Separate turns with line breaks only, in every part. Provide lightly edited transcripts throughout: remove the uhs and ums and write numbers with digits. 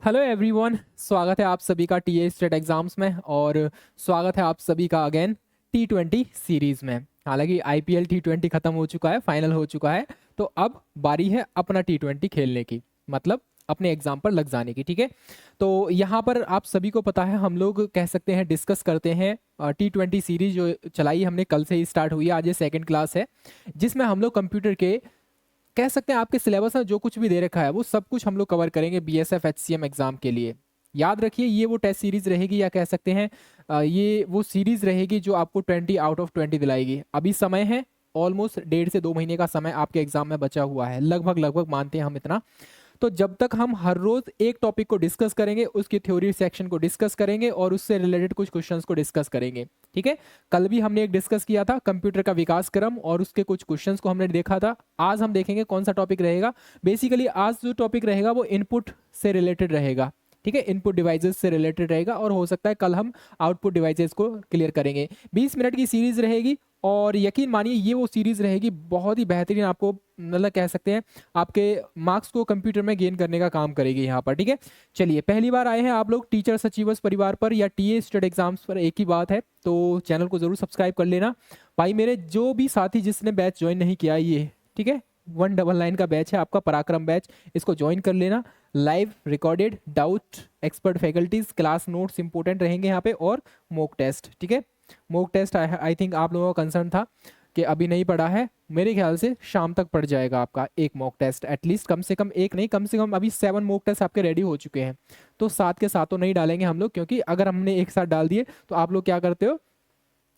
Hello everyone, स्वागत है आप सभी का टीए स्टेट एग्जाम्स में। और स्वागत है आप सभी का अगेन T20 सीरीज़ में। हालांकि IPL T20 ख़त्म हो चुका है, फाइनल हो चुका है, तो अब बारी है अपना T20 खेलने की, मतलब अपने एग्जाम पर लग जाने की। ठीक है, तो यहाँ पर आप सभी को पता है, हम लोग कह सकते हैं डिस्कस करते हैं T20 सीरीज जो चलाई हमने कल से ही स्टार्ट हुई है। आज ये सेकंड क्लास है जिसमें हम लोग कंप्यूटर के कह सकते हैं आपके सिलेबस में जो कुछ भी दे रखा है वो सब कुछ हम लोग कवर करेंगे BSF HCM एग्जाम के लिए। याद रखिए, ये वो टेस्ट सीरीज रहेगी, या कह सकते हैं ये वो सीरीज रहेगी जो आपको 20 आउट ऑफ 20 दिलाएगी। अभी समय है, ऑलमोस्ट 1.5 से 2 महीने का समय आपके एग्जाम में बचा हुआ है, लगभग लगभग मानते हैं हम इतना। तो जब तक हम हर रोज एक टॉपिक को डिस्कस करेंगे, उसकी थ्योरी सेक्शन को डिस्कस करेंगे और उससे रिलेटेड कुछ क्वेश्चंस को डिस्कस करेंगे। ठीक है, कल भी हमने एक डिस्कस किया था कंप्यूटर का विकास क्रम और उसके कुछ क्वेश्चंस को हमने देखा था। आज हम देखेंगे कौन सा टॉपिक रहेगा। बेसिकली आज जो टॉपिक रहेगा वो इनपुट से रिलेटेड रहेगा। ठीक है, इनपुट डिवाइसेस से रिलेटेड रहेगा और हो सकता है कल हम आउटपुट डिवाइसेस को क्लियर करेंगे। 20 मिनट की सीरीज रहेगी और यकीन मानिए ये वो सीरीज रहेगी बहुत ही बेहतरीन, आपको मतलब कह सकते हैं आपके मार्क्स को कंप्यूटर में गेन करने का काम करेगी यहाँ पर। ठीक है, चलिए, पहली बार आए हैं आप लोग टीचर्स अचीवर्स परिवार पर या टीए स्टेट एग्जाम्स पर, एक ही बात है, तो चैनल को जरूर सब्सक्राइब कर लेना। भाई मेरे जो भी साथी जिसने बैच ज्वाइन नहीं किया ये, ठीक है, 199 का बैच है आपका पराक्रम बैच, इसको ज्वाइन कर लेना। Live recorded doubt expert faculties class notes important रहेंगे यहाँ पे, और मॉक टेस्ट। ठीक है, मॉक टेस्ट आई थिंक आप लोगों का कंसर्न था कि अभी नहीं पढ़ा है, मेरे ख्याल से शाम तक पड़ जाएगा आपका एक मॉक टेस्ट एटलीस्ट, कम से कम एक नहीं, कम से कम अभी 7 मॉक टेस्ट आपके रेडी हो चुके हैं। तो साथ के साथ तो नहीं डालेंगे हम लोग, क्योंकि अगर हमने एक साथ डाल दिए तो आप लोग क्या करते हो,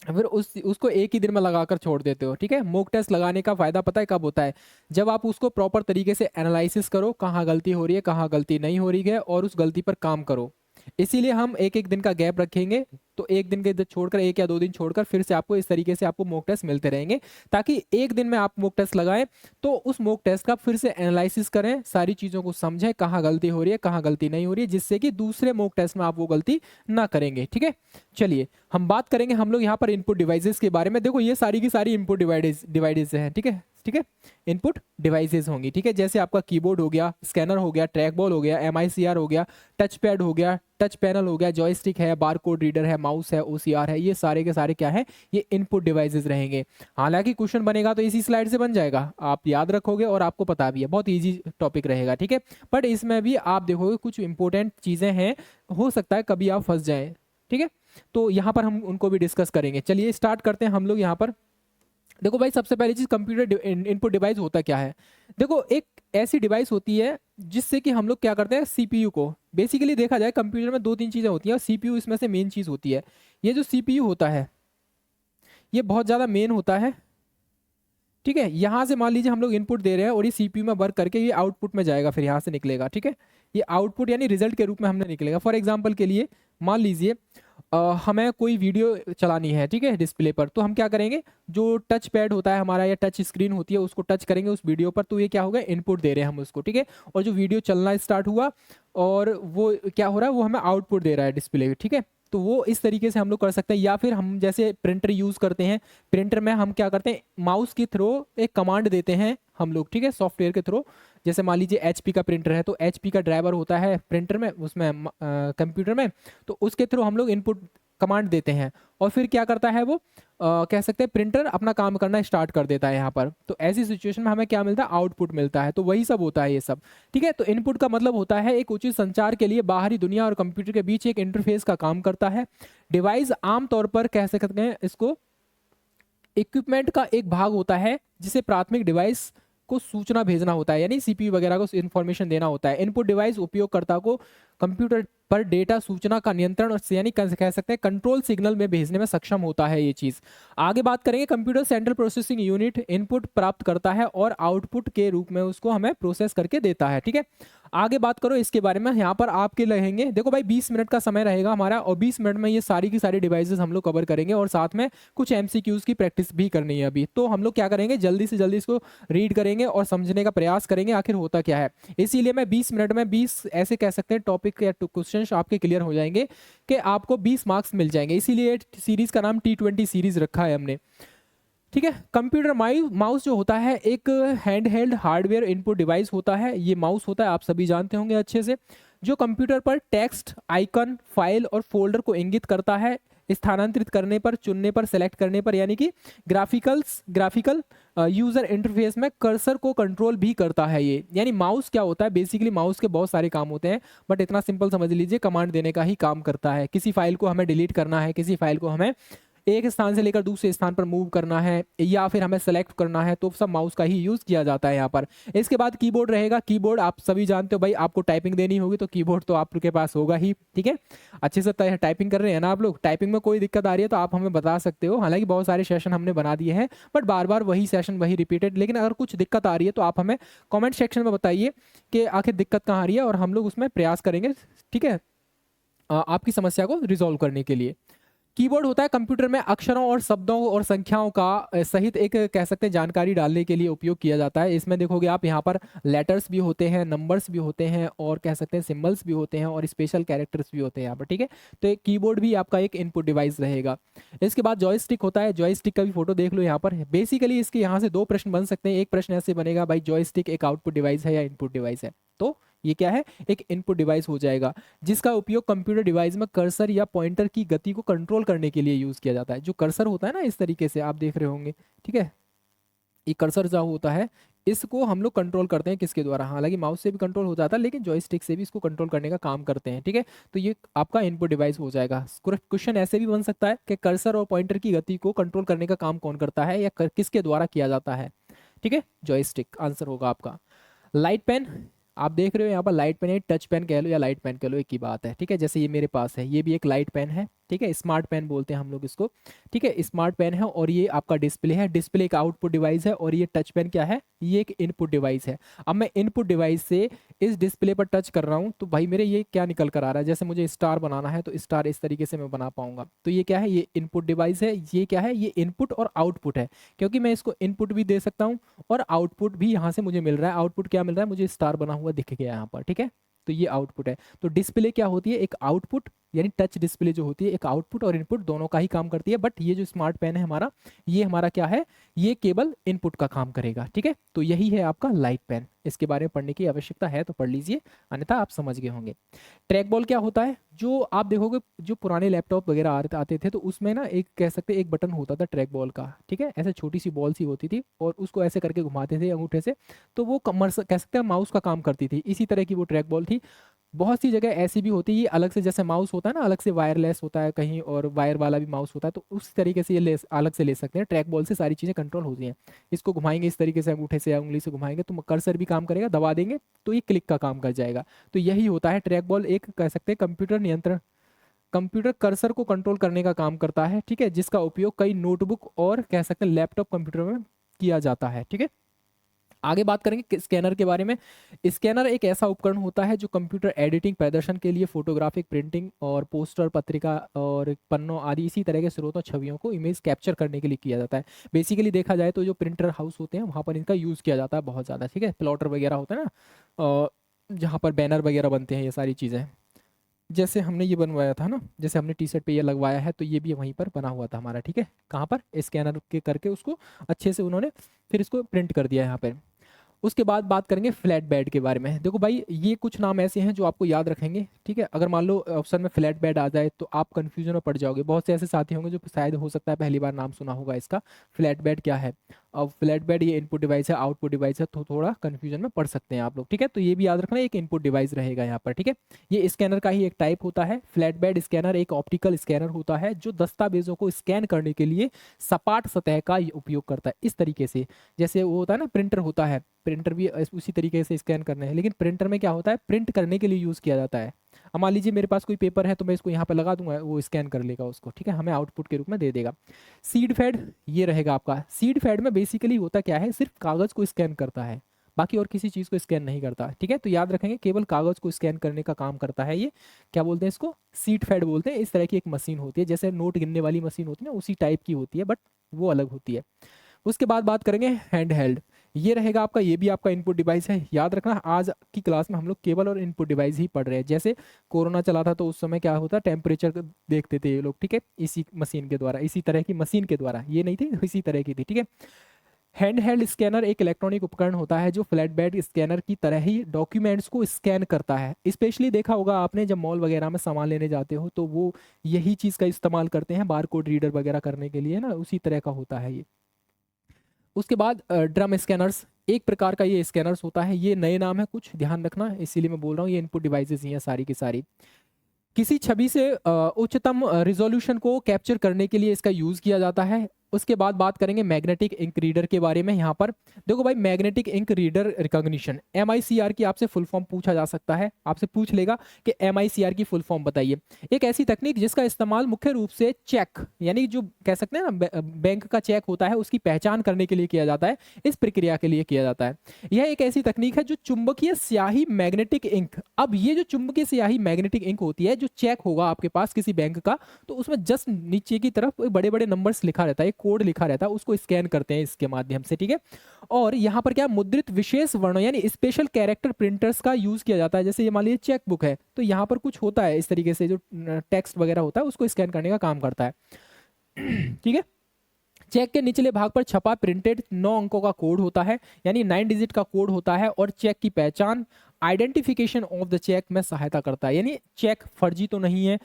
फिर उसको एक ही दिन में लगाकर छोड़ देते हो। ठीक है, मॉक टेस्ट लगाने का फायदा पता है कब होता है, जब आप उसको प्रॉपर तरीके से एनालिसिस करो, कहाँ गलती हो रही है कहाँ गलती नहीं हो रही है, और उस गलती पर काम करो। इसीलिए हम एक एक दिन का गैप रखेंगे, तो एक दिन के छोड़कर, 1 या 2 दिन छोड़कर फिर से आपको इस तरीके से आपको मॉक टेस्ट मिलते रहेंगे, ताकि एक दिन में आप मॉक टेस्ट लगाएं तो उस मॉक टेस्ट का फिर से एनालिसिस करें, सारी चीज़ों को समझें, कहाँ गलती हो रही है कहाँ गलती नहीं हो रही है, जिससे कि दूसरे मॉक टेस्ट में आप वो गलती ना करेंगे। ठीक है, चलिए हम बात करेंगे हम लोग यहाँ पर इनपुट डिवाइसेस के बारे में। देखो ये सारी की सारी इनपुट डिवाइसेस हैं। ठीक है, ठीक है, इनपुट डिवाइसेस होंगी। ठीक है, जैसे आपका कीबोर्ड हो गया, स्कैनर हो गया, ट्रैक बॉल हो गया, MICR हो गया, टच पैड हो गया, टच पैनल हो गया, जॉयस्टिक है, बारकोड रीडर है, माउस है, OCR है, ये सारे के सारे क्या है, ये इनपुट डिवाइसेस रहेंगे। हालांकि क्वेश्चन बनेगा तो इसी स्लाइड से बन जाएगा, आप याद रखोगे और आपको पता भी है, बहुत ईजी टॉपिक रहेगा। ठीक है, बट इसमें भी आप देखोगे कुछ इंपॉर्टेंट चीज़ें हैं, हो सकता है कभी आप फंस जाएं। ठीक है, तो यहाँ पर हम उनको भी डिस्कस करेंगे। चलिए स्टार्ट करते हैं हम लोग यहाँ पर। देखो भाई, सबसे पहली चीज कंप्यूटर इनपुट डिवाइस होता क्या है। देखो एक ऐसी डिवाइस होती है जिससे कि हम लोग क्या करते हैं, CPU को, बेसिकली देखा जाए कंप्यूटर में 2-3 चीजें होती हैं और CPU इसमें से मेन चीज होती है। ये जो CPU होता है ये बहुत ज्यादा मेन होता है। ठीक है, यहाँ से मान लीजिए हम लोग इनपुट दे रहे हैं और ये CPU में वर्क करके ये आउटपुट में जाएगा, फिर यहाँ से निकलेगा। ठीक है, ये आउटपुट यानी रिजल्ट के रूप में हमने निकलेगा। फॉर एग्जाम्पल के लिए मान लीजिए हमें कोई वीडियो चलानी है, ठीक है, डिस्प्ले पर, तो हम क्या करेंगे, जो टच पैड होता है हमारा या टच स्क्रीन होती है उसको टच करेंगे उस वीडियो पर, तो ये क्या होगा, इनपुट दे रहे हैं हम उसको। ठीक है, और जो वीडियो चलना स्टार्ट हुआ और वो क्या हो रहा है, वो हमें आउटपुट दे रहा है डिस्प्ले। ठीक है, तो वो इस तरीके से हम लोग कर सकते हैं। या फिर हम जैसे प्रिंटर यूज़ करते हैं, प्रिंटर में हम क्या करते हैं, माउस के थ्रू एक कमांड देते हैं हम लोग। ठीक है, सॉफ्टवेयर के थ्रू, जैसे मान लीजिए HP का प्रिंटर है तो HP का ड्राइवर होता है प्रिंटर में, उसमें कंप्यूटर में, तो उसके थ्रू हम लोग इनपुट कमांड देते हैं और फिर क्या करता है वो कह सकते हैं प्रिंटर अपना काम करना स्टार्ट कर देता है यहाँ पर। तो ऐसी सिचुएशन में हमें क्या मिलता है, आउटपुट मिलता है। तो वही सब होता है ये सब। ठीक है, तो इनपुट का मतलब होता है एक उचित संचार के लिए बाहरी दुनिया और कंप्यूटर के बीच एक इंटरफेस का काम करता है। डिवाइस आमतौर पर कह सकते हैं इसको इक्विपमेंट का एक भाग होता है जिसे प्राथमिक डिवाइस को सूचना भेजना होता है, यानी CPU वगैरह को इन्फॉर्मेशन देना होता है। इनपुट डिवाइस उपयोगकर्ता को कंप्यूटर पर डेटा सूचना का नियंत्रण और यानी कह सकते हैं कंट्रोल सिग्नल में भेजने में सक्षम होता है ये चीज़। आगे बात करेंगे, computer central processing unit input प्राप्त करता है और आउटपुट के रूप में उसको हमें प्रोसेस करके देता है। ठीक है, आगे बात करो इसके बारे में, यहाँ पर आपके रहेंगे, देखो भाई 20 मिनट का समय रहेगा हमारा और 20 मिनट में ये सारी की सारी डिवाइसेस हम लोग कवर करेंगे और साथ में कुछ MCQs की प्रैक्टिस भी करनी है अभी। तो हम लोग क्या करेंगे, जल्दी से जल्दी इसको रीड करेंगे और समझने का प्रयास करेंगे आखिर होता क्या है। इसीलिए मैं 20 मिनट में 20 ऐसे कह सकते हैं टॉपिक या क्वेश्चन आपके क्लियर हो जाएंगे कि आपको 20 मार्क्स मिल जाएंगे। इसीलिए सीरीज का नाम T20 सीरीज रखा है हमने। ठीक है, कंप्यूटर माउस जो होता है एक hand held hardware input device होता है। ये माउस होता है, आप सभी जानते होंगे अच्छे से। जो कंप्यूटर पर टेक्स्ट, आइकन, फाइल और फोल्डर को इंगित करता है, स्थानांतरित करने पर, चुनने पर, सेलेक्ट करने पर, यानी कि ग्राफिकल यूजर इंटरफेस में कर्सर को कंट्रोल भी करता है ये। यानी माउस क्या होता है, बेसिकली माउस के बहुत सारे काम होते हैं, बट इतना सिंपल समझ लीजिए कमांड देने का ही काम करता है। किसी फाइल को हमें डिलीट करना है, किसी फाइल को हमें एक स्थान से लेकर दूसरे स्थान पर मूव करना है, या फिर हमें सेलेक्ट करना है, तो सब माउस का ही यूज किया जाता है यहाँ पर। इसके बाद कीबोर्ड रहेगा। कीबोर्ड आप सभी जानते हो भाई, आपको टाइपिंग देनी होगी तो कीबोर्ड तो आपके पास होगा ही, ठीक है। अच्छे से टाइपिंग कर रहे हैं ना आप लोग? टाइपिंग में कोई दिक्कत आ रही है तो आप हमें बता सकते हो। हालांकि बहुत सारे सेशन हमने बना दिए हैं, बट बार बार वही सेशन वही रिपीटेड। लेकिन अगर कुछ दिक्कत आ रही है तो आप हमें कॉमेंट सेक्शन में बताइए कि आखिर दिक्कत कहाँ आ रही है, और हम लोग उसमें प्रयास करेंगे, ठीक है, आपकी समस्या को रिजॉल्व करने के लिए। कीबोर्ड होता है कंप्यूटर में अक्षरों और शब्दों और संख्याओं का सहित एक कह सकते हैं जानकारी डालने के लिए उपयोग किया जाता है। इसमें देखोगे आप यहाँ पर लेटर्स भी होते हैं, नंबर्स भी होते हैं, और कह सकते हैं सिंबल्स भी होते हैं, और स्पेशल कैरेक्टर्स भी होते हैं यहाँ पर, ठीक है। तो एक कीबोर्ड भी आपका एक इनपुट डिवाइस रहेगा। इसके बाद जॉयस्टिक होता है। जॉयस्टिक का भी फोटो देख लो यहाँ पर। बेसिकली इसके यहाँ से दो प्रश्न बन सकते हैं। एक प्रश्न ऐसे बनेगा, भाई जॉयस्टिक एक आउटपुट डिवाइस है या इनपुट डिवाइस है? तो ये क्या है, एक इनपुट डिवाइस हो जाएगा, जिसका उपयोग कंप्यूटर डिवाइस में कर्सर या पॉइंटर की गति को कंट्रोल करने के लिए यूज किया जाता है। जो कर्सर होता है ना, इस तरीके से आप देख रहे होंगे, ठीक है, ये कर्सर जो होता है इसको हम लोग कंट्रोल करते हैं किसके द्वारा? हालांकि माउस से भी कंट्रोल हो जाता है, लेकिन जॉयस्टिक से भी इसको कंट्रोल करने का काम करते हैं, ठीक है। तो ये आपका इनपुट डिवाइस हो जाएगा। क्वेश्चन ऐसे भी बन सकता है कि कर्सर और पॉइंटर की गति को कंट्रोल करने का काम कौन करता है, या किसके द्वारा किया जाता है, ठीक है, जॉयस्टिक आंसर होगा आपका। लाइट पेन आप देख रहे हो यहाँ पर, लाइट पेन है, टच पेन कह लो या लाइट पेन कह लो, एक ही बात है, ठीक है। जैसे ये मेरे पास है, ये भी एक लाइट पेन है, ठीक है, स्मार्ट पेन बोलते हैं हम लोग इसको, ठीक है, स्मार्ट पेन है। और ये आपका डिस्प्ले है, डिस्प्ले एक आउटपुट डिवाइस है, और ये टच पेन क्या है, ये एक इनपुट डिवाइस है। अब मैं इनपुट डिवाइस से इस डिस्प्ले पर टच कर रहा हूँ तो भाई मेरे ये क्या निकल कर आ रहा है, जैसे मुझे स्टार बनाना है तो स्टार इस तरीके से मैं बना पाऊंगा। तो ये क्या है, ये इनपुट डिवाइस है। ये क्या है, ये इनपुट और आउटपुट है, क्योंकि मैं इसको इनपुट भी दे सकता हूँ और आउटपुट भी यहाँ से मुझे मिल रहा है। आउटपुट क्या मिल रहा है, मुझे स्टार बना हुआ दिख गया यहाँ पर, ठीक है। तो ये आउटपुट है। तो डिस्प्ले क्या होती है, एक आउटपुट, यानी टच डिस्प्ले जो होती है एक आउटपुट और इनपुट दोनों का ही काम करती है। बट ये जो स्मार्ट पेन है हमारा, ये हमारा क्या है, ये केवल इनपुट का काम करेगा, ठीक है। तो यही है आपका लाइट पेन। इसके बारे में पढ़ने की आवश्यकता है तो पढ़ लीजिए, अन्यथा आप समझ गए होंगे। ट्रैक बॉल क्या होता है, जो आप देखोगे जो पुराने लैपटॉप वगैरह आते थे तो उसमें ना एक कह सकते एक बटन होता था ट्रैक बॉल का, ठीक है, ऐसे छोटी सी बॉल सी होती थी और उसको ऐसे करके घुमाते थे अंगूठे से, तो वो कमर कह सकते हैं माउस का काम करती थी। इसी तरह की वो ट्रैक बॉल थी। बहुत सी जगह ऐसी भी होती है, ये अलग से जैसे माउस होता है ना, अलग से वायरलेस होता है कहीं, और वायर वाला भी माउस होता है, तो उस तरीके से ये अलग से ले सकते हैं। ट्रैक बॉल से सारी चीज़ें कंट्रोल होती हैं। इसको घुमाएंगे इस तरीके से, अंगूठे से या उंगली से घुमाएंगे तो कर्सर भी काम करेगा, दबा देंगे तो ये क्लिक का काम कर जाएगा। तो यही होता है ट्रैक बॉल, एक कह सकते हैं कंप्यूटर नियंत्रण, कंप्यूटर कर्सर को कंट्रोल करने का काम करता है, ठीक है, जिसका उपयोग कई नोटबुक और कह सकते हैं लैपटॉप कंप्यूटर में किया जाता है, ठीक है। आगे बात करेंगे स्कैनर के बारे में। स्कैनर एक ऐसा उपकरण होता है जो कंप्यूटर एडिटिंग, प्रदर्शन के लिए फोटोग्राफिक प्रिंटिंग और पोस्टर, पत्रिका और पन्नों आदि इसी तरह के स्रोतों छवियों को इमेज कैप्चर करने के लिए किया जाता है। बेसिकली देखा जाए तो जो प्रिंटर हाउस होते हैं वहाँ पर इनका यूज़ किया जाता है बहुत ज़्यादा, ठीक है। प्लॉटर वगैरह होता है ना, जहाँ पर बैनर वगैरह बनते हैं, ये सारी चीज़ें। जैसे हमने ये बनवाया था ना, जैसे हमने टी शर्ट पे ये लगवाया है, तो ये भी वहीं पर बना हुआ था हमारा, ठीक है। कहाँ पर, स्कैनर के करके उसको अच्छे से उन्होंने फिर इसको प्रिंट कर दिया यहाँ पर। उसके बाद बात करेंगे फ्लैट बेड के बारे में। देखो भाई, ये कुछ नाम ऐसे हैं जो आपको याद रखेंगे, ठीक है। अगर मान लो ऑप्शन में फ्लैट बेड आ जाए तो आप कंफ्यूजन में पड़ जाओगे। बहुत से ऐसे साथी होंगे जो शायद हो सकता है पहली बार नाम सुना होगा इसका। फ्लैट बेड क्या है, अब फ्लैट बेड ये इनपुट डिवाइस है, आउटपुट डिवाइस है, तो थोड़ा कंफ्यूजन में पड़ सकते हैं आप लोग, ठीक है। तो ये भी याद रखना, एक इनपुट डिवाइस रहेगा यहाँ पर, ठीक है। ये स्कैनर का ही एक टाइप होता है। फ्लैट बेड स्कैनर एक ऑप्टिकल स्कैनर होता है जो दस्तावेजों को स्कैन करने के लिए सपाट सतह का उपयोग करता है। इस तरीके से जैसे वो होता है ना, प्रिंटर होता है, प्रिंटर भी उसी तरीके से स्कैन करना है, लेकिन प्रिंटर में क्या होता है, प्रिंट करने के लिए यूज़ किया जाता है। अब मान लीजिए मेरे पास कोई पेपर है तो मैं इसको यहाँ पे लगा दूंगा, वो स्कैन कर लेगा उसको, ठीक है, हमें आउटपुट के रूप में दे देगा। सीड फैड ये रहेगा आपका। सीड फैड में बेसिकली होता क्या है, सिर्फ कागज़ को स्कैन करता है, बाकी और किसी चीज़ को स्कैन नहीं करता, ठीक है। तो याद रखेंगे केवल कागज़ को स्कैन करने का काम करता है ये। क्या बोलते हैं इसको, सीड फैड बोलते हैं। इस तरह की एक मशीन होती है, जैसे नोट गिनने वाली मशीन होती है ना, उसी टाइप की होती है, बट वो अलग होती है। उसके बाद बात करेंगे हैंड हेल्ड। ये रहेगा आपका, ये भी आपका इनपुट डिवाइस है। याद रखना आज की क्लास में हम लोग केबल और इनपुट डिवाइस ही पढ़ रहे हैं। जैसे कोरोना चला था तो उस समय क्या होता, टेम्परेचर देखते थे ये लोग, ठीक है, इसी मशीन के द्वारा, इसी तरह की मशीन के द्वारा, ये नहीं थी, इसी तरह की थी, ठीक है। हैंड हेल्ड स्कैनर एक इलेक्ट्रॉनिक उपकरण होता है जो फ्लैट बेड स्कैनर की तरह ही डॉक्यूमेंट्स को स्कैन करता है। स्पेशली देखा होगा आपने जब मॉल वगैरह में सामान लेने जाते हो तो वो यही चीज़ का इस्तेमाल करते हैं बार कोड रीडर वगैरह करने के लिए ना, उसी तरह का होता है ये। उसके बाद ड्रम स्कैनर्स एक प्रकार का ये स्कैनर्स होता है, ये नए नाम है कुछ ध्यान रखना, इसीलिए मैं बोल रहा हूँ ये इनपुट डिवाइसेस ही हैं सारी की सारी। किसी छवि से उच्चतम रिजोल्यूशन को कैप्चर करने के लिए इसका यूज़ किया जाता है। उसके बाद बात करेंगे मैग्नेटिक इंक रीडर के बारे में। यहाँ पर देखो भाई, magnetic ink reader recognition MICR की आपसे फुल फॉर्म पूछा जा सकता है, आपसे पूछ लेगा कि MICR की फुल फॉर्म बताइए। एक ऐसी तकनीक जिसका इस्तेमाल मुख्य रूप से चेक, यानी जो कह सकते हैं ना बैंक का चेक होता है उसकी पहचान करने के लिए किया जाता है, इस प्रक्रिया के लिए किया जाता है। यह एक ऐसी तकनीक है जो चुंबकीय स्याही मैग्नेटिक इंक, अब ये जो चुंबकीय स्याही मैग्नेटिक इंक होती है, जो चेक होगा आपके पास किसी बैंक का, तो उसमें जस्ट नीचे की तरफ बड़े बड़े नंबर्स लिखा रहता है, कोड लिखा रहता है, उसको स्कैन करते हैं इसके माध्यम से, ठीक है। और यहाँ पर क्या मुद्रित विशेष वर्णों यानी स्पेशल कैरेक्टर प्रिंटर्स का यूज किया जाता है। जैसे ये मान लीजिए चेक बुक है तो यहाँ पर कुछ होता है इस तरीके से, जो टेक्स्ट वगैरह होता है उसको स्कैन करने का काम करता है, ठीक है। चेक के निचले भाग पर छपा प्रिंटेड 9 अंकों का कोड होता है, यानी 9 डिजिट का कोड होता है, और चेक की पहचान आइडेंटिफिकेशन ऑफ द चेक में सहायता करता है, यानी चेक फर्जी तो नहीं है,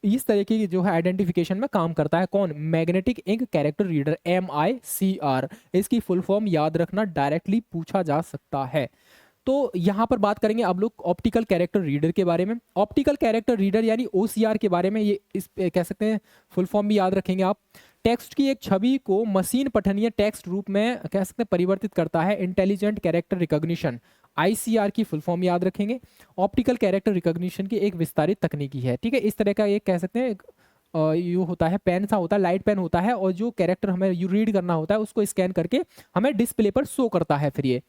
इस तरीके की जो है आइडेंटिफिकेशन में काम करता है। कौन? Magnetic ink character reader, MICR। इसकी फुल फॉर्म याद रखना, डायरेक्टली पूछा जा सकता है। तो यहाँ पर बात करेंगे अब लोग ऑप्टिकल कैरेक्टर रीडर के बारे में। ऑप्टिकल कैरेक्टर रीडर यानी OCR के बारे में, ये इस कह सकते हैं फुल फॉर्म भी याद रखेंगे आप। टेक्स्ट की एक छवि को मशीन पठनीय टेक्स्ट रूप में कह सकते हैं परिवर्तित करता है, इंटेलिजेंट कैरेक्टर रिकॉग्निशन, ICR की फुल फॉर्म याद रखेंगे। ऑप्टिकल कैरेक्टर रिकॉग्निशन की एक विस्तारित तकनीकी है, ठीक है। इस तरह का एक कह सकते हैं यू होता है, पेन सा होता है, लाइट पेन होता है, और जो कैरेक्टर हमें यू रीड करना होता है उसको स्कैन करके हमें डिस्प्ले पर शो करता है। फिर ये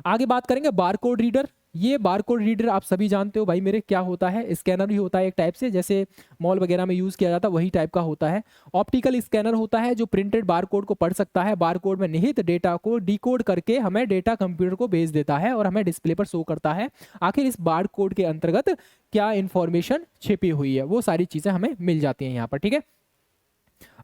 आगे बात करेंगे बारकोड रीडर। ये बारकोड रीडर आप सभी जानते हो भाई मेरे, क्या होता है, स्कैनर ही होता है एक टाइप से, जैसे मॉल वगैरह में यूज किया जाता है वही टाइप का होता है। ऑप्टिकल स्कैनर होता है जो प्रिंटेड बारकोड को पढ़ सकता है, बारकोड में निहित डेटा को डिकोड करके हमें डेटा कंप्यूटर को भेज देता है और हमें डिस्प्ले पर शो करता है आखिर इस बारकोड के अंतर्गत क्या इंफॉर्मेशन छिपी हुई है, वो सारी चीजें हमें मिल जाती हैं यहाँ पर, ठीक है।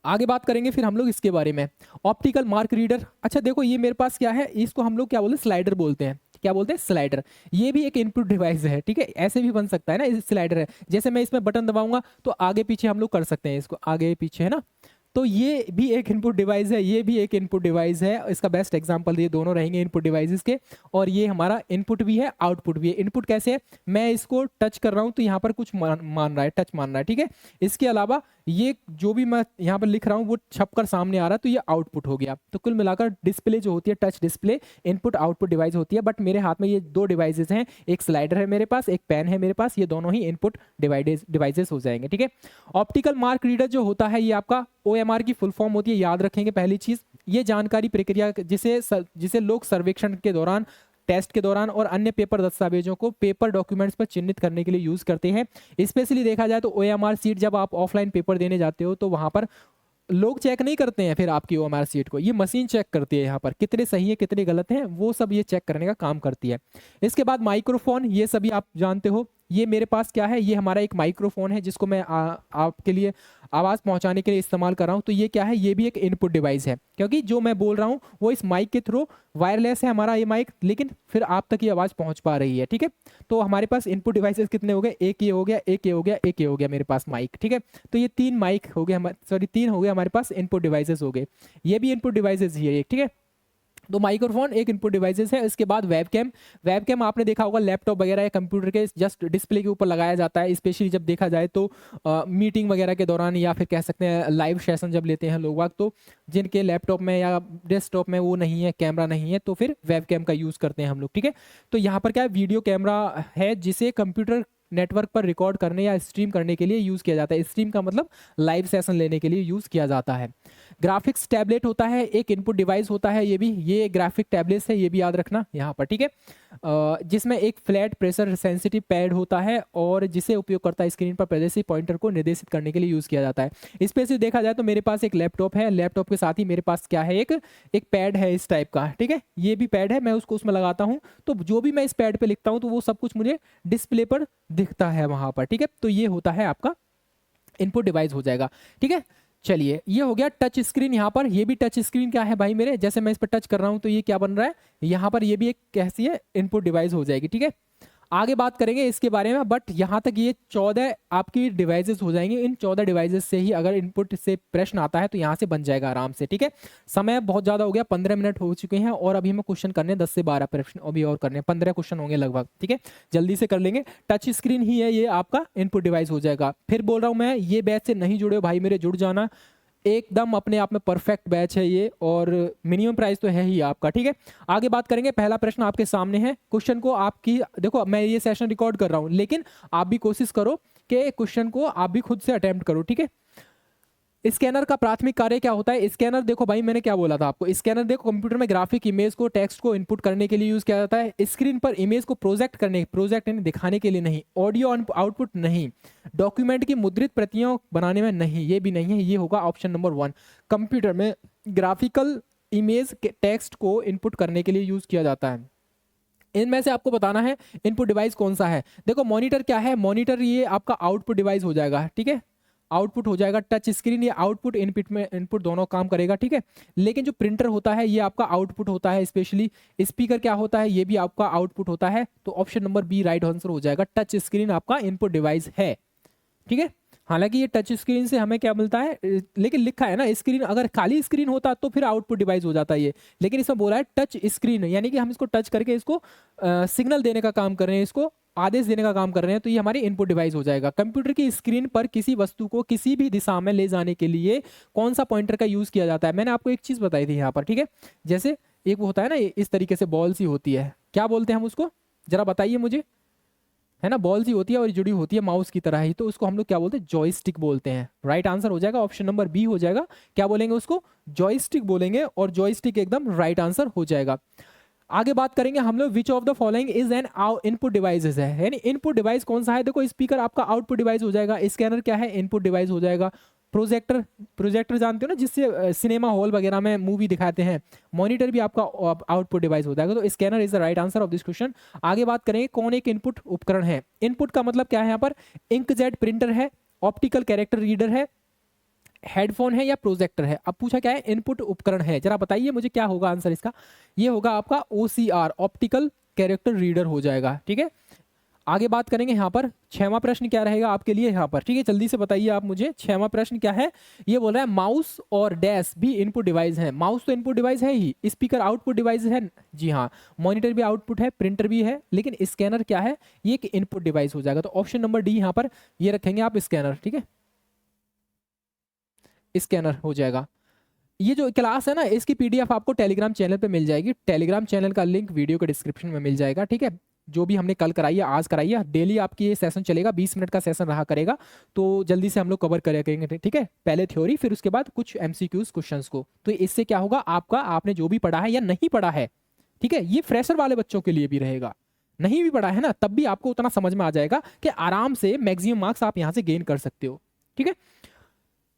आगे बात करेंगे फिर हम लोग इसके बारे में, ऑप्टिकल मार्क रीडर। अच्छा देखो, ये मेरे पास क्या है, इसको हम लोग क्या बोलते हैं, स्लाइडर बोलते हैं। क्या बोलते हैं? स्लाइडर। ये भी एक इनपुट डिवाइस है, ठीक है, ऐसे भी बन सकता है ना, स्लाइडर है। जैसे मैं इसमें बटन दबाऊंगा तो आगे पीछे हम लोग कर सकते हैं, इसको आगे पीछे, है ना। तो ये भी एक इनपुट डिवाइस है, ये भी एक इनपुट डिवाइस है। इसका बेस्ट एग्जांपल ये दोनों रहेंगे इनपुट डिवाइसेस के। और ये हमारा इनपुट भी है, आउटपुट भी है। इनपुट कैसे है, मैं इसको टच कर रहा हूं तो यहाँ पर कुछ मान रहा है, टच मान रहा है, ठीक है। इसके अलावा ये जो भी मैं यहाँ पर लिख रहा हूँ वो छपकर सामने आ रहा है, तो ये आउटपुट हो गया। तो कुल मिलाकर डिस्प्ले जो होती है, touch display input output device होती है। बट मेरे हाथ में ये दो डिवाइसेस हैं, एक स्लाइडर है मेरे पास, एक पेन है मेरे पास, ये दोनों ही इनपुट डिवाइसेस हो जाएंगे, ठीक है। ऑप्टिकल मार्क रीडर जो होता है ये आपका OMR की फुल फॉर्म होती है, याद रखेंगे पहली चीज। ये जानकारी प्रक्रिया जिसे लोग सर्वेक्षण के दौरान, टेस्ट के दौरान और अन्य पेपर दस्तावेजों को पेपर डॉक्यूमेंट्स पर चिन्हित करने के लिए यूज करते हैं। स्पेशली देखा जाए तो OMR सीट जब आप ऑफलाइन पेपर देने जाते हो तो वहां पर लोग चेक नहीं करते हैं फिर आपकी OMR सीट को, ये मशीन चेक करती है यहाँ पर कितने सही है कितने गलत हैं, वो सब ये चेक करने का काम करती है। इसके बाद माइक्रोफोन, ये सभी आप जानते हो। ये मेरे पास क्या है, ये हमारा एक माइक्रोफोन है जिसको मैं आपके लिए आवाज़ पहुंचाने के लिए इस्तेमाल कर रहा हूं। तो ये क्या है, ये भी एक इनपुट डिवाइस है, क्योंकि जो मैं बोल रहा हूं वो इस माइक के थ्रू वायरलेस है हमारा ये माइक, लेकिन फिर आप तक ये आवाज़ पहुंच पा रही है, ठीक है। तो हमारे पास इनपुट डिवाइसेस कितने हो गए, एक ये हो गया, एक ये हो गया, एक ये हो गया मेरे पास माइक, ठीक है। तो ये 3 माइक हो गए, सॉरी 3 हो गए हमारे पास इनपुट डिवाइसेस हो गए। ये भी इनपुट डिवाइसेस ही है एक, ठीक है। तो माइक्रोफोन एक इनपुट डिवाइसेस है। इसके बाद वेबकैम। वेबकैम आपने देखा होगा लैपटॉप वगैरह या कंप्यूटर के जस्ट डिस्प्ले के ऊपर लगाया जाता है, स्पेशली जब देखा जाए तो मीटिंग वगैरह के दौरान, या फिर कह सकते हैं लाइव सेशन जब लेते हैं लोग, तो जिनके लैपटॉप में या डेस्कटॉप में वो नहीं है, कैमरा नहीं है, तो फिर वेबकैम का यूज़ करते हैं हम लोग, ठीक है। तो यहाँ पर क्या है, वीडियो कैमरा है जिसे कंप्यूटर नेटवर्क पर रिकॉर्ड करने या स्ट्रीम करने के लिए यूज़ किया जाता है। स्ट्रीम का मतलब लाइव सेशन लेने के लिए यूज़ किया जाता है। ग्राफिक्स टैबलेट होता है, एक इनपुट डिवाइस होता है, ये भी, ये ग्राफिक टैबलेट है, ये भी याद रखना यहाँ पर, ठीक है। जिसमें एक फ्लैट प्रेशर सेंसिटिव पैड होता है और जिसे उपयोगकर्ता स्क्रीन पर प्रदर्शित पॉइंटर को निर्देशित करने के लिए यूज़ किया जाता है। स्पेशली देखा जाए तो मेरे पास एक लैपटॉप है, लैपटॉप के साथ ही मेरे पास क्या है, एक पैड है इस टाइप का, ठीक है। ये भी पैड है, मैं उसको उसमें लगाता हूँ तो जो भी मैं इस पैड पर लिखता हूँ तो वो सब कुछ मुझे डिस्प्ले पर दिखता है वहाँ पर, ठीक है। तो ये होता है आपका इनपुट डिवाइस हो जाएगा, ठीक है। चलिए ये हो गया टच स्क्रीन। यहाँ पर ये भी टच स्क्रीन क्या है भाई मेरे, जैसे मैं इस पर टच कर रहा हूँ तो ये क्या बन रहा है, यहाँ पर ये भी एक कैसी है इनपुट डिवाइस हो जाएगी। ठीक है, आगे बात करेंगे इसके बारे में, बट यहाँ तक ये 14 आपकी डिवाइसेस हो जाएंगे। इन 14 डिवाइसेस से ही अगर इनपुट से प्रश्न आता है तो यहाँ से बन जाएगा आराम से। ठीक है, समय बहुत ज़्यादा हो गया, 15 मिनट हो चुके हैं और अभी हमें क्वेश्चन करने 10 से 12 प्रश्न अभी और करने, 15 क्वेश्चन होंगे लगभग। ठीक है, जल्दी से कर लेंगे। टच स्क्रीन ही है ये आपका इनपुट डिवाइस हो जाएगा। फिर बोल रहा हूँ मैं, ये बैच से नहीं जुड़े हो भाई मेरे, जुड़ जाना, एकदम अपने आप में परफेक्ट बैच है ये, और मिनिमम प्राइस तो है ही आपका। ठीक है, आगे बात करेंगे। पहला प्रश्न आपके सामने है, क्वेश्चन को आपकी देखो, मैं ये सेशन रिकॉर्ड कर रहा हूं लेकिन आप भी कोशिश करो कि क्वेश्चन को आप भी खुद से अटेम्प्ट करो। ठीक है, स्कैनर का प्राथमिक कार्य क्या होता है। स्कैनर देखो भाई, मैंने क्या बोला था आपको, स्कैनर देखो कंप्यूटर में ग्राफिक इमेज को, टेक्स्ट को इनपुट करने के लिए यूज किया जाता है। स्क्रीन पर इमेज को प्रोजेक्ट यानी दिखाने के लिए नहीं, ऑडियो आउटपुट नहीं, डॉक्यूमेंट की मुद्रित प्रतियां बनाने में नहीं, ये भी नहीं है, ये होगा ऑप्शन नंबर 1। कंप्यूटर में ग्राफिकल इमेज के टेक्स्ट को इनपुट करने के लिए यूज किया जाता है। इनमें से आपको बताना है इनपुट डिवाइस कौन सा है। देखो मॉनिटर क्या है, मॉनिटर ये आपका आउटपुट डिवाइस हो जाएगा। ठीक है, आउटपुट हो जाएगा। टच स्क्रीन ये आउटपुट इनपुट में, इनपुट दोनों काम करेगा। ठीक है, लेकिन जो प्रिंटर होता है ये आपका आउटपुट होता है। स्पेशली स्पीकर क्या होता है, ये भी आपका आउटपुट होता है। तो option number B right answer हो जाएगा। टच स्क्रीन आपका इनपुट डिवाइस है। ठीक है, हालांकि ये टच स्क्रीन से हमें क्या मिलता है, लेकिन लिखा है ना स्क्रीन, अगर खाली स्क्रीन होता तो फिर आउटपुट डिवाइस हो जाता है ये, लेकिन इसमें बोला है टच स्क्रीन, यानी कि हम इसको टच करके इसको सिग्नल देने का काम कर रहे हैं, इसको आदेश देने का काम कर रहे हैं, तो ये हमारी इनपुट डिवाइस हो जाएगा। कंप्यूटर की स्क्रीन पर किसी वस्तु को किसी भी दिशा में ले जाने के लिए कौन सा पॉइंटर का यूज किया जाता है। मैंने आपको एक चीज बताई थी यहाँ पर। ठीक है, जैसे एक वो होता है ना इस तरीके से बॉल सी होती है, क्या बोलते हैं हम उसको, जरा बताइए मुझे, है ना, बॉल सी होती है और जुड़ी होती है माउस की तरह ही, तो उसको हम लोग क्या बोलते हैं, जॉयस्टिक बोलते हैं। राइट आंसर हो जाएगा ऑप्शन नंबर बी हो जाएगा। क्या बोलेंगे उसको, जॉयस्टिक बोलेंगे, और जॉयस्टिक एकदम राइट आंसर हो जाएगा। आगे बात करेंगे हम लोग, which of the following is an input devices है, यानी इनपुट डिवाइस कौन सा है। देखो स्पीकर आपका आउटपुट डिवाइस हो जाएगा, स्कैनर क्या है, इनपुट डिवाइस हो जाएगा। प्रोजेक्टर, प्रोजेक्टर जानते हो ना, जिससे सिनेमा हॉल वगैरह में मूवी दिखाते हैं, मॉनिटर भी आपका आउटपुट डिवाइस हो जाएगा। तो scanner is the right answer of this question. आगे बात करेंगे कौन एक इनपुट उपकरण है। इनपुट का मतलब क्या है यहाँ पर, इंकजेट प्रिंटर है, ऑप्टिकल कैरेक्टर रीडर है, हेडफोन है, या प्रोजेक्टर है। अब पूछा क्या है, इनपुट उपकरण है, जरा बताइए मुझे क्या होगा आंसर इसका। ये होगा आपका OCR, ऑप्टिकल कैरेक्टर रीडर हो जाएगा। ठीक है, आगे बात करेंगे यहाँ पर 6वां प्रश्न क्या रहेगा आपके लिए यहाँ पर। ठीक है, जल्दी से बताइए आप मुझे 6वां प्रश्न क्या है। ये बोल रहा है माउस और डैश भी इनपुट डिवाइस है। माउस तो इनपुट डिवाइस है ही, स्पीकर आउटपुट डिवाइस है, जी हाँ, मॉनिटर भी आउटपुट है, प्रिंटर भी है, लेकिन स्कैनर क्या है, ये एक इनपुट डिवाइस हो जाएगा। तो ऑप्शन नंबर डी यहाँ पर ये रखेंगे आप, स्कैनर। ठीक है, स्कैनर हो जाएगा। ये जो क्लास है ना, इसकी PDF आपको टेलीग्राम चैनल पे मिल जाएगी। टेलीग्राम चैनल का लिंक वीडियो के डिस्क्रिप्शन में मिल जाएगा। ठीक है, जो भी हमने कल कराई है, आज कराई है, डेली आपकी ये सेशन चलेगा, 20 मिनट का सेशन रहा करेगा, तो जल्दी से हम लोग कवर करेंगे। ठीक है, पहले थ्योरी, फिर उसके बाद कुछ MCQs क्वेश्चंस को। तो इससे क्या होगा, आपका आपने जो भी पढ़ा है या नहीं पढ़ा है, ठीक है, ये फ्रेशर वाले बच्चों के लिए भी रहेगा। नहीं भी पढ़ा है ना, तब भी आपको उतना समझ में आ जाएगा कि आराम से मैक्सिमम मार्क्स आप यहाँ से गेन कर सकते हो। ठीक है,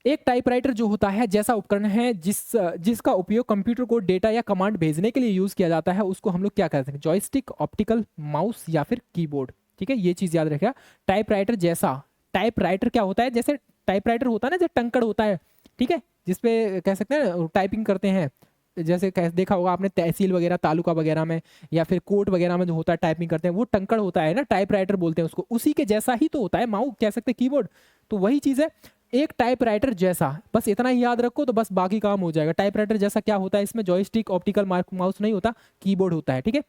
एक टाइपराइटर जो होता है जैसा उपकरण है जिसका उपयोग कंप्यूटर को डेटा या कमांड भेजने के लिए यूज किया जाता है, उसको हम लोग क्या कहते हैं, जॉयस्टिक, ऑप्टिकल माउस, या फिर कीबोर्ड। ठीक है, ये चीज याद रखिएगा। टाइपराइटर जैसा, टाइपराइटर क्या होता है, जैसे टाइपराइटर होता है ना, जैसे टंकड़ होता है, ठीक है, जिसपे कह सकते हैं टाइपिंग करते हैं, जैसे देखा होगा आपने तहसील वगैरह, तालुका वगैरह में, या फिर कोर्ट वगैरह में जो होता है टाइपिंग करते हैं, वो टंकड़ होता है ना, टाइपराइटर बोलते हैं उसको। उसी के जैसा ही तो होता है माउस, कह सकते हैं कीबोर्ड, तो वही चीज है, एक टाइपराइटर जैसा। बस इतना ही याद रखो तो बस बाकी काम हो जाएगा। टाइपराइटर जैसा क्या होता है, इसमें जॉयस्टिक, ऑप्टिकल माउस नहीं होता, कीबोर्ड होता है। ठीक है,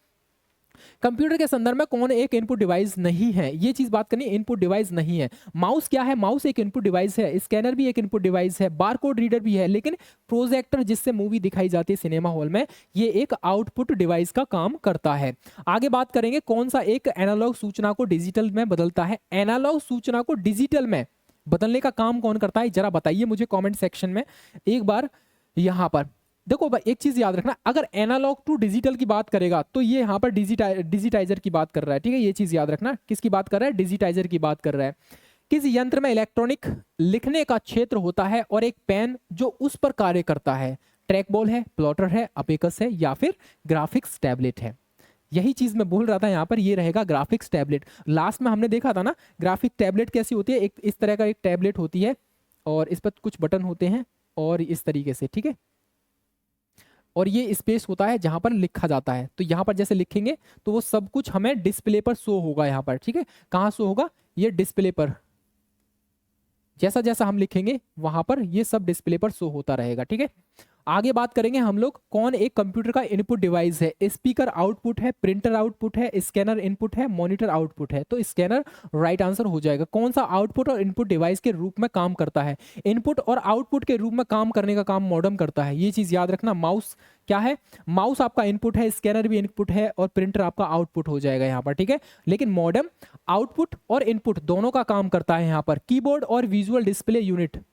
कंप्यूटर के संदर्भ में कौन एक इनपुट डिवाइस नहीं है, ये चीज बात करनी, इनपुट डिवाइस नहीं है। माउस क्या है, माउस एक इनपुट डिवाइस है, स्कैनर भी एक इनपुट डिवाइस है, बारकोड रीडर भी है, लेकिन प्रोजेक्टर जिससे मूवी दिखाई जाती है सिनेमा हॉल में, ये एक आउटपुट डिवाइस का काम करता है। आगे बात करेंगे कौन सा एक एनालॉग सूचना को डिजिटल में बदलता है। एनालॉग सूचना को डिजिटल में बदलने का काम कौन करता है, जरा बताइए मुझे कमेंट सेक्शन में एक बार। यहां पर देखो एक चीज याद रखना, अगर एनालॉग टू डिजिटल की बात करेगा तो ये यहाँ पर डिजिटाइजर की बात कर रहा है। ठीक है, ये चीज याद रखना, किसकी बात कर रहा है, डिजिटाइजर की बात कर रहा है। किस यंत्र में इलेक्ट्रॉनिक लिखने का क्षेत्र होता है और एक पेन जो उस पर कार्य करता है। ट्रैक बॉल है, प्लॉटर है, अपेकस है, या फिर ग्राफिक्स टैबलेट है। यही चीज मैं बोल रहा था, यहाँ पर ये रहेगा ग्राफिक्स टैबलेट। लास्ट में हमने देखा था ना, ग्राफिक टैबलेट कैसी होती है, एक इस तरह का एक टैबलेट होती है, और इस पर कुछ बटन होते हैं और इस तरीके से, ठीक है। और ये स्पेस होता है जहां पर लिखा जाता है, तो यहाँ पर जैसे लिखेंगे तो वो सब कुछ हमें डिस्प्ले पर शो होगा यहाँ पर, ठीक है। कहाँ शो होगा? ये डिस्प्ले पर, जैसा जैसा हम लिखेंगे वहां पर ये सब डिस्प्ले पर शो होता रहेगा, ठीक है। आगे बात करेंगे हम लोग कौन एक कंप्यूटर का इनपुट डिवाइस है। स्पीकर आउटपुट है, प्रिंटर आउटपुट है, स्कैनर इनपुट है, मॉनिटर आउटपुट है। तो स्कैनर राइट आंसर हो जाएगा। कौन सा आउटपुट और इनपुट डिवाइस के रूप में काम करता है? इनपुट और आउटपुट के रूप में काम करने का काम मॉडेम करता है, ये चीज याद रखना। माउस क्या है? माउस आपका इनपुट है, स्कैनर भी इनपुट है और प्रिंटर आपका आउटपुट हो जाएगा यहाँ पर, ठीक है। लेकिन मॉडेम आउटपुट और इनपुट दोनों का काम करता है यहाँ पर। कीबोर्ड और विजुअल डिस्प्ले यूनिट,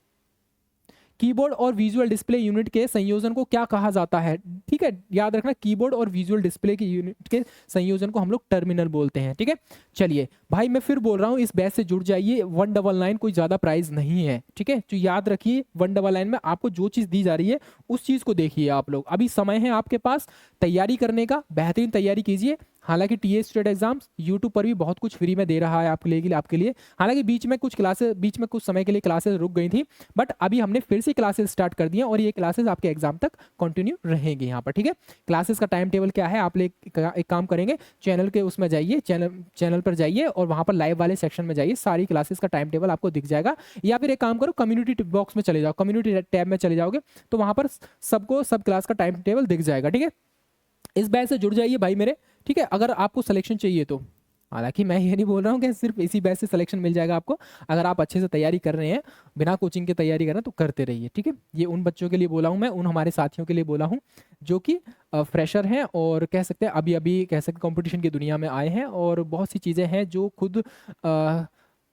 कीबोर्ड और विजुअल डिस्प्ले यूनिट के संयोजन को क्या कहा जाता है? ठीक है, याद रखना कीबोर्ड और विजुअल डिस्प्ले की यूनिट के संयोजन को हम लोग टर्मिनल बोलते हैं, ठीक है। चलिए भाई मैं फिर बोल रहा हूँ, इस बैच से जुड़ जाइए। 199 कोई ज्यादा प्राइस नहीं है, ठीक है। तो याद रखिए 199 में आपको जो चीज दी जा रही है उस चीज को देखिए आप लोग। अभी समय है आपके पास तैयारी करने का, बेहतरीन तैयारी कीजिए। हालांकि टीए स्टेट एग्जाम्स यूट्यूब पर भी बहुत कुछ फ्री में दे रहा है आपके लिए। हालांकि बीच में कुछ समय के लिए क्लासेस रुक गई थी, बट अभी हमने फिर से क्लासेस स्टार्ट कर दिए और ये क्लासेस आपके एग्जाम तक कंटिन्यू रहेंगे यहाँ पर, ठीक है। क्लासेस का टाइम टेबल क्या है, आप एक काम करेंगे, चैनल के उसमें जाइए, चैनल पर जाइए और वहाँ पर लाइव वाले सेक्शन में जाइए, सारी क्लासेस का टाइम टेबल आपको दिख जाएगा। या फिर एक काम करो, कम्युनिटी बॉक्स में चले जाओ, कम्युनिटी टैब में चले जाओगे तो वहाँ पर सबको सब क्लास का टाइम टेबल दिख जाएगा, ठीक है। इस बैच से जुड़ जाइए भाई मेरे, ठीक है। अगर आपको सिलेक्शन चाहिए तो, हालांकि मैं ये नहीं बोल रहा हूँ कि सिर्फ इसी बैच से सिलेक्शन मिल जाएगा आपको। अगर आप अच्छे से तैयारी कर रहे हैं, बिना कोचिंग के तैयारी कर रहे हैं तो करते रहिए, ठीक है। ये उन बच्चों के लिए बोला हूँ मैं, उन हमारे साथियों के लिए बोला हूँ जो कि फ्रेशर हैं और कह सकते हैं अभी अभी कह सकते कंपटीशन की दुनिया में आए हैं और बहुत सी चीज़ें हैं जो खुद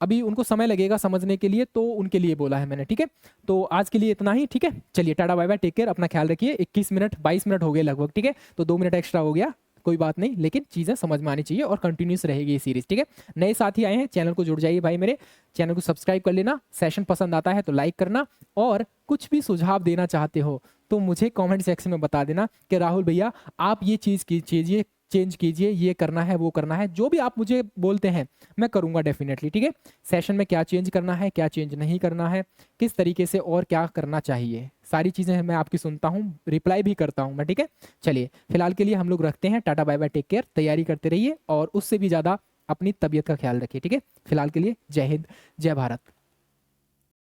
अभी उनको समय लगेगा समझने के लिए, तो उनके लिए बोला है मैंने, ठीक है। तो आज के लिए इतना ही, ठीक है। चलिए tata bye bye, take care, अपना ख्याल रखिए। 21 मिनट 22 मिनट हो गए लगभग, ठीक है। तो 2 मिनट एक्स्ट्रा हो गया, कोई बात नहीं, लेकिन चीज़ें समझ में आनी चाहिए और कंटिन्यूस रहेगी ये सीरीज, ठीक है। नए साथी आए हैं, चैनल को जुड़ जाइए भाई मेरे, चैनल को सब्सक्राइब कर लेना। सेशन पसंद आता है तो लाइक करना, और कुछ भी सुझाव देना चाहते हो तो मुझे कमेंट सेक्शन में बता देना कि राहुल भैया आप ये चीज़ कीजिए, चेंज कीजिए, ये करना है वो करना है, जो भी आप मुझे बोलते हैं मैं करूंगा डेफिनेटली, ठीक है। सेशन में क्या चेंज करना है, क्या चेंज नहीं करना है, किस तरीके से और क्या करना चाहिए, सारी चीज़ें मैं आपकी सुनता हूँ, रिप्लाई भी करता हूँ मैं, ठीक है। चलिए फिलहाल के लिए हम लोग रखते हैं, tata bye bye, take care, तैयारी करते रहिए और उससे भी ज़्यादा अपनी तबीयत का ख्याल रखिए, ठीक है। फिलहाल के लिए जय हिंद, जय भारत।